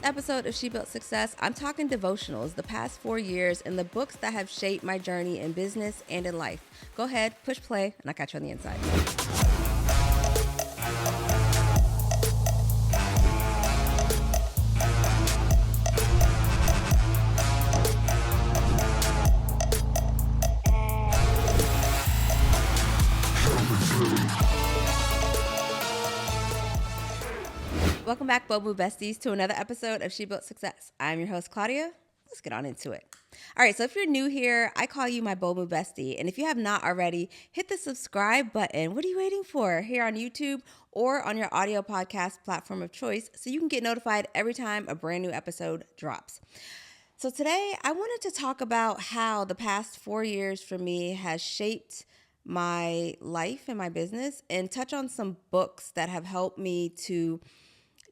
episode of She Built Success, I'm talking devotionals, the past 4 years, and the books that have shaped my journey in business and in life. Go ahead, push play, and I'll catch you on the inside. Welcome back, Bobu Besties, to another episode of She Built Success. I'm your host, Claudia. Let's get on into it. All right, so if you're new here, I call you my Bobu Bestie. And if you have not already, hit the subscribe button. What are you waiting for? Here on YouTube or on your audio podcast platform of choice so you can get notified every time a brand new episode drops. So today, I wanted to talk about how the past 4 years for me has shaped my life and my business, and touch on some books that have helped me to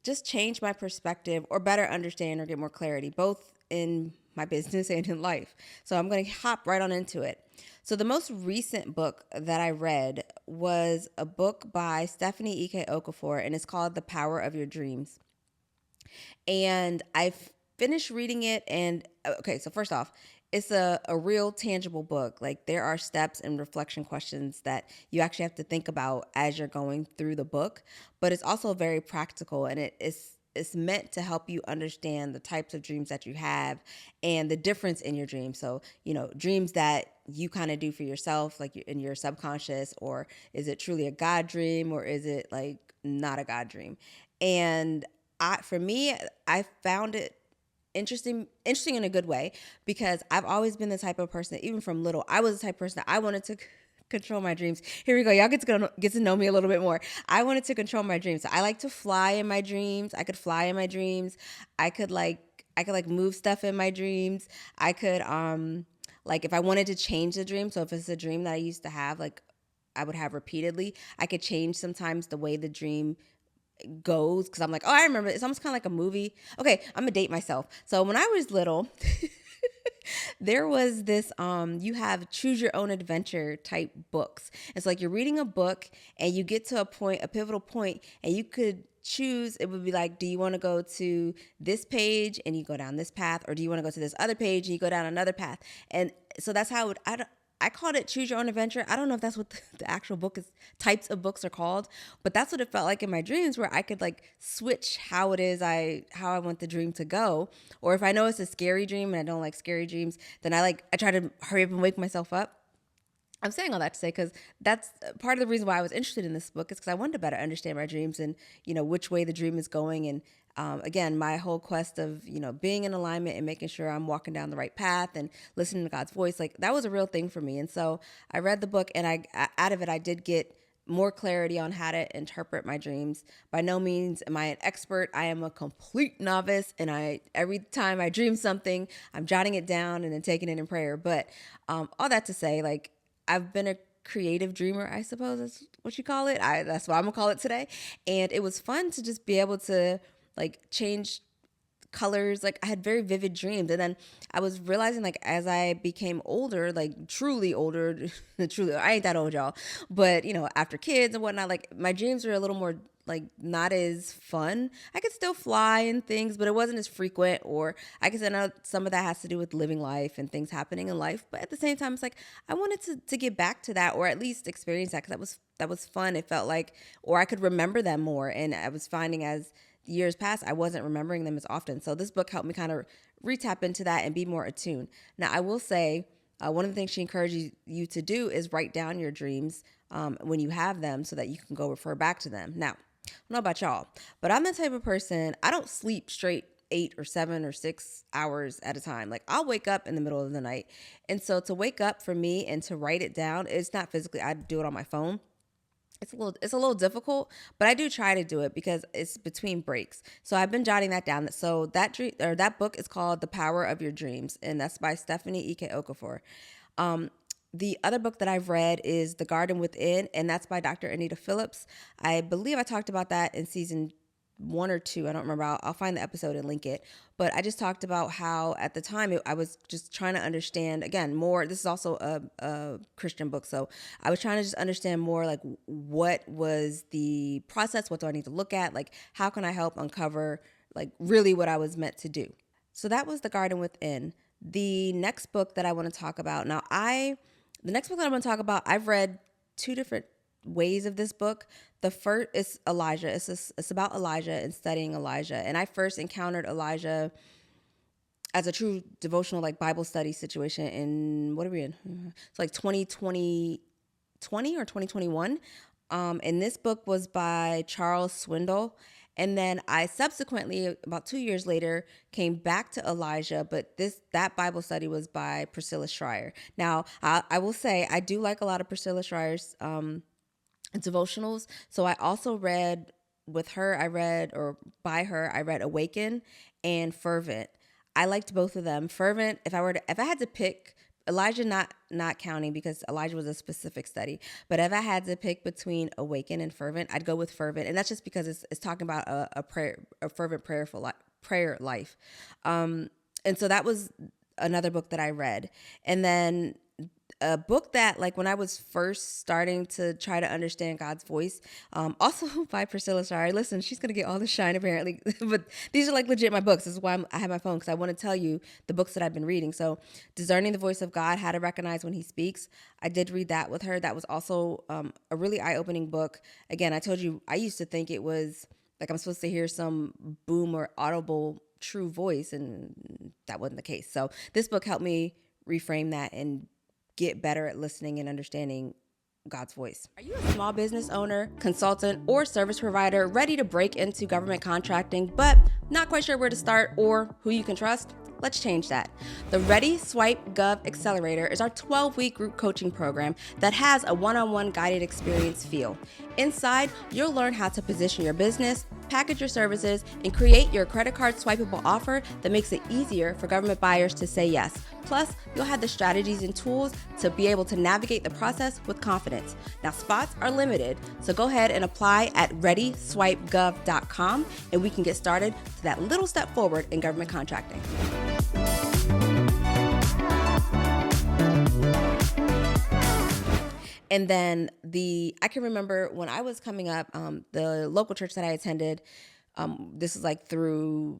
just change my perspective or better understand or get more clarity, both in my business and in life. So I'm going to hop right on into it. So the most recent book that I read was a book by Stephanie Okafor, and it's called The Power of Your Dreams. And I've finished reading it. And okay, so first off, it's a real tangible book. Like, there are steps and reflection questions that you actually have to think about as you're going through the book, but it's also very practical, and it's meant to help you understand the types of dreams that you have and the difference in your dreams. So, dreams that you kind of do for yourself, like in your subconscious, or is it truly a God dream, or is it like not a God dream? And for me, I found it interesting in a good way, because I've always been the type of person that, even from little, I was the type of person that I wanted to control my dreams. Here we go. Y'all get to know me a little bit more. I wanted to control my dreams. So I like to fly in my dreams. I could fly in my dreams. I could move stuff in my dreams. I could, if I wanted to change the dream. So if it's a dream that I used to have, like I would have repeatedly, I could change sometimes the way the dream goes, because I'm like, oh, I remember. It's almost kind of like a movie. Okay, I'm gonna date myself. So when I was little, there was this, you have choose your own adventure type books. It's like you're reading a book and you get to a pivotal point, and you could choose. It would be like, do you want to go to this page and you go down this path, or do you want to go to this other page and you go down another path? And so that's how I called it Choose Your Own Adventure. I don't know if that's what the actual types of books are called, but that's what it felt like in my dreams, where I could switch how I want the dream to go. Or if I know it's a scary dream and I don't like scary dreams, then I try to hurry up and wake myself up. I'm saying all that to say, because that's part of the reason why I was interested in this book, is because I wanted to better understand my dreams and, which way the dream is going. And again, my whole quest of, being in alignment and making sure I'm walking down the right path and listening to God's voice, that was a real thing for me. And so I read the book, and out of it, I did get more clarity on how to interpret my dreams. By no means am I an expert. I am a complete novice, and every time I dream something, I'm jotting it down and then taking it in prayer. But all that to say, I've been a creative dreamer, I suppose is what you call it. That's what I'm gonna call it today. And it was fun to just be able to change colors. I had very vivid dreams. And then I was realizing, as I became older, truly older, truly, I ain't that old, y'all. But, after kids and whatnot, my dreams were a little more not as fun. I could still fly and things, but it wasn't as frequent. Or I guess I know some of that has to do with living life and things happening in life. But at the same time, it's I wanted to get back to that, or at least experience that, because that was fun. It felt or I could remember them more. And I was finding as years passed, I wasn't remembering them as often. So this book helped me kind of re-tap into that and be more attuned. Now, I will say, one of the things she encourages you to do is write down your dreams when you have them, so that you can go refer back to them. Now, I don't know about y'all, but I'm the type of person, I don't sleep straight 8 or 7 or 6 hours at a time. I'll wake up in the middle of the night. And so to wake up for me and to write it down, it's not physically, I do it on my phone. It's a little difficult, but I do try to do it because it's between breaks. So I've been jotting that down. So that book is called The Power of Your Dreams, and that's by Stephanie Okafor. The other book that I've read is The Garden Within, and that's by Dr. Anita Phillips. I believe I talked about that in season 1 or 2. I don't remember. I'll find the episode and link it. But I just talked about how at the time I was just trying to understand, again, more. This is also a Christian book. So I was trying to just understand more, what was the process? What do I need to look at? How can I help uncover like really what I was meant to do. So that was The Garden Within. The next book that I want to talk about the next book that I want to talk about, I've read two different ways of this book. The first is Elijah. It's about Elijah and studying Elijah. And I first encountered Elijah as a true devotional, like Bible study situation in, what are we in? It's like 2020 or 2021. And this book was by Charles Swindoll. And then I subsequently, about 2 years later, came back to Elijah, but that Bible study was by Priscilla Shirer. Now, I will say I do like a lot of Priscilla Shirer's devotionals. So I also read by her, I read Awaken and Fervent. I liked both of them. Fervent, if I had to pick, Elijah not counting because Elijah was a specific study, but if I had to pick between Awaken and Fervent, I'd go with Fervent, and that's just because it's talking about a fervent prayer life, and so that was another book that I read, and then a book that, like, when I was first starting to try to understand God's voice, also by Priscilla Shirer. Listen, she's going to get all the shine apparently, but these are like legit my books. This is why I have my phone, because I want to tell you the books that I've been reading. So Discerning the Voice of God, How to Recognize When He Speaks. I did read that with her. That was also a really eye-opening book. Again, I told you, I used to think it was like I'm supposed to hear some boom or audible true voice, and that wasn't the case. So this book helped me reframe that and get better at listening and understanding God's voice. Are you a small business owner, consultant, or service provider ready to break into government contracting, but not quite sure where to start or who you can trust? Let's change that. The Ready Swipe Gov Accelerator is our 12-week group coaching program that has a one-on-one guided experience feel. Inside, you'll learn how to position your business, package your services, and create your credit card swipeable offer that makes it easier for government buyers to say yes. Plus, you'll have the strategies and tools to be able to navigate the process with confidence. Now, spots are limited, so go ahead and apply at readyswipegov.com, and we can get started to that little step forward in government contracting. And then I can remember when I was coming up, the local church that I attended, this is like through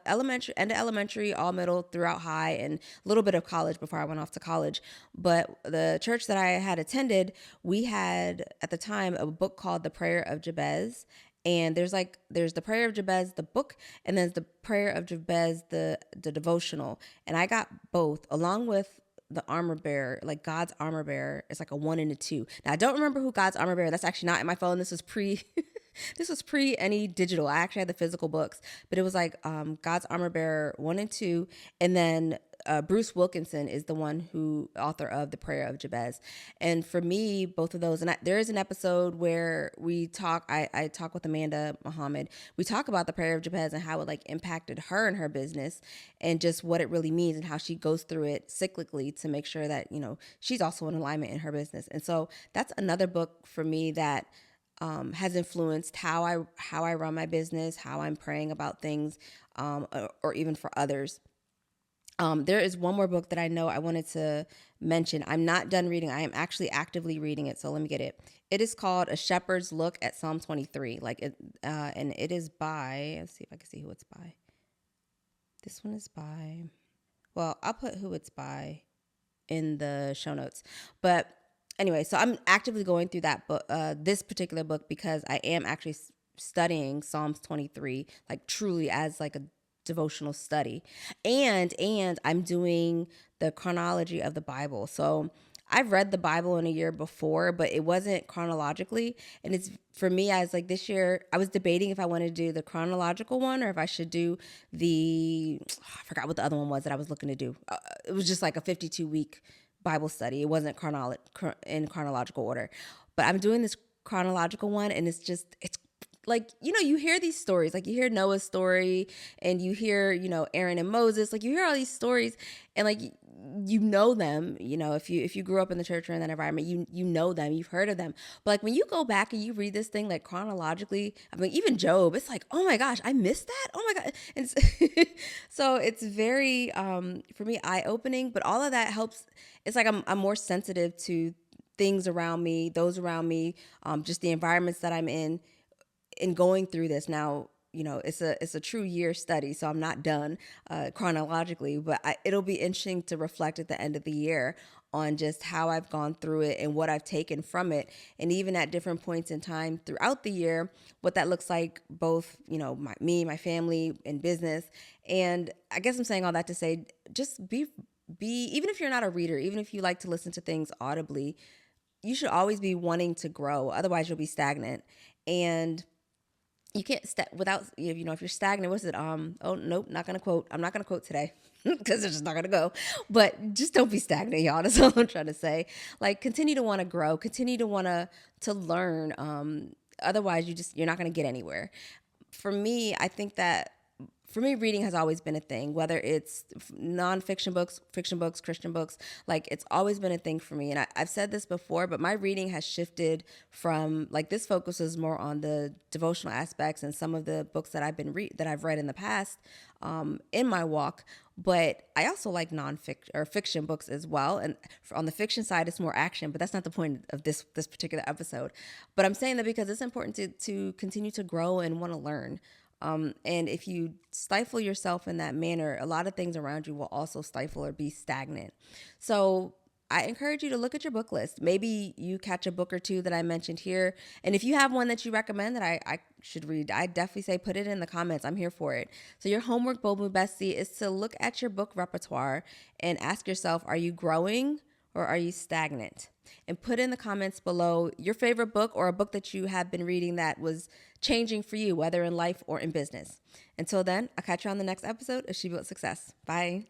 elementary, all middle, throughout high, and a little bit of college before I went off to college. But the church that I had attended, we had at the time a book called The Prayer of Jabez. And there's the Prayer of Jabez, the book, and then the Prayer of Jabez, the devotional. And I got both along with the armor bearer, like God's armor bearer. It's like a 1 and a 2. Now I don't remember who God's armor bearer. That's actually not in my phone. This was pre any digital. I actually had the physical books, but it was like God's armor bearer 1 and 2, and then Bruce Wilkinson is the one who author of the Prayer of Jabez. And for me, both of those, and there is an episode where we talk. I talk with Amanda Muhammad. We talk about the Prayer of Jabez and how it like impacted her and her business, and just what it really means and how she goes through it cyclically to make sure that she's also in alignment in her business. And so that's another book for me that has influenced how I run my business, how I'm praying about things, or even for others. There is one more book that I know I wanted to mention. I'm not done reading. I am actually actively reading it. So let me get it. It is called A Shepherd's Look at Psalm 23. And it is by, let's see if I can see who it's by. This one is by, well, I'll put who it's by in the show notes. But anyway, so I'm actively going through that book, this particular book, because I am actually studying Psalms 23, like truly as like a devotional study, and I'm doing the chronology of the Bible. So I've read the Bible in a year before, but it wasn't chronologically. And it's, for me, I was like, this year I was debating if I wanted to do the chronological one or if I should do I forgot what the other one was that I was looking to do. It was just like a 52-week Bible study. It wasn't in chronological order, but I'm doing this chronological one, and it's like, you hear these stories, like you hear Noah's story, and you hear, Aaron and Moses, like you hear all these stories, and like, them, if you grew up in the church or in that environment, you know them, you've heard of them. But like when you go back and you read this thing like chronologically, I mean, even Job, it's like, oh my gosh, I missed that. Oh my God. And so it's very, for me, eye-opening, but all of that helps. It's like, I'm more sensitive to things around me, those around me, just the environments that I'm in. in going through this now, it's a true year study, so I'm not done chronologically, but it'll be interesting to reflect at the end of the year on just how I've gone through it and what I've taken from it. And even at different points in time throughout the year, what that looks like, both, my family and business. And I guess I'm saying all that to say, just be, even if you're not a reader, even if you like to listen to things audibly, you should always be wanting to grow. Otherwise you'll be stagnant. And you can't without, if you're stagnant, what's it? Oh, nope, not going to quote. I'm not going to quote today because it's just not going to go, but just don't be stagnant, y'all. That's all I'm trying to say. Like, continue to want to grow, continue to want to learn. Otherwise you're not going to get anywhere. For me, I think that reading has always been a thing, whether it's nonfiction books, fiction books, Christian books. Like, it's always been a thing for me. And I've said this before, but my reading has shifted from, like, this focuses more on the devotional aspects and some of the books that I've read in the past in my walk. But I also like nonfiction or fiction books as well. And on the fiction side, it's more action, but that's not the point of this particular episode. But I'm saying that because it's important to continue to grow and want to learn. And if you stifle yourself in that manner, a lot of things around you will also stifle or be stagnant. So I encourage you to look at your book list. Maybe you catch a book or two that I mentioned here. And if you have one that you recommend that I should read, I definitely say put it in the comments. I'm here for it. So your homework, Bold Move Bestie, is to look at your book repertoire and ask yourself, are you growing or are you stagnant? And put in the comments below your favorite book or a book that you have been reading that was changing for you, whether in life or in business. Until then, I'll catch you on the next episode of She Built Success. Bye.